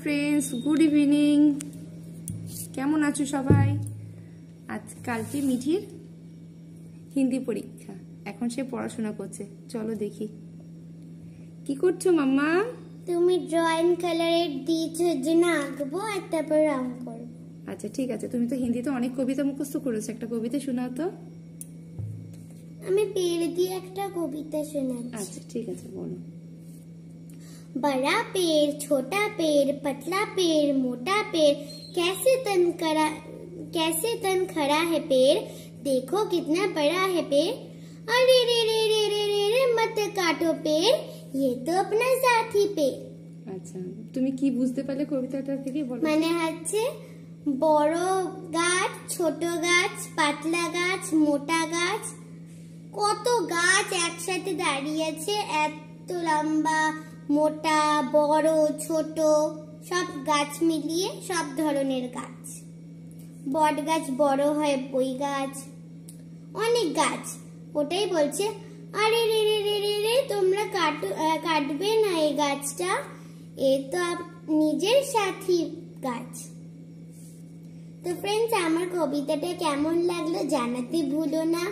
Friends, good evening. কেমন আছো সবাই? আজ কালকে মিঠির হিন্দি পরীক্ষা, এখন সে পড়াশোনা করছে। চলো দেখি কি করছো মাম্মা। তুমি ড্রয়িং কালারের দিয়েছো জন্য আঁকবো আর তারপর রং করবো। আচ্ছা ঠিক আছে, তুমি তো হিন্দিতে অনেক কবিতা মুখস্থ করেছো, একটা কবিতা শোনাও তো। আমি पेड़ দিয়ে একটা কবিতা শোনাচ্ছি। আচ্ছা ঠিক আছে, বলো। बड़ा पेड़, छोटा पेड़, पतला पेड़, मोटा पेड़, कैसे तन खड़ा है पेड़, देखो कितना बड़ा है पेड़, अरे रे रे रे रे रे रे मत काटो पेड़, ये तो अपना साथी पेड़। আচ্ছা, তুমি কি বুঝতে পারলে কবিতাটা থেকে বলো। মানে হচ্ছে বড় গাছ, ছোট গাছ, পাতলা গাছ, মোটা গাছ, কত গাছ একসাথে দাঁড়িয়ে আছে, এত লম্বা মোটা বড় ছোট সব গাছ মিলিয়ে সব ধরনের গাছ। বট গাছ বড় হয়, বই গাছ, অনেক গাছ। ওটাই বলছে আরে রে রে রে রে রে তোমরা কাটবে না এই গাছটা, এ তো নিজের সাথী গাছ। তো ফ্রেন্ডস, আমার কবিতাটা কেমন লাগলো জানাতে ভুলো না।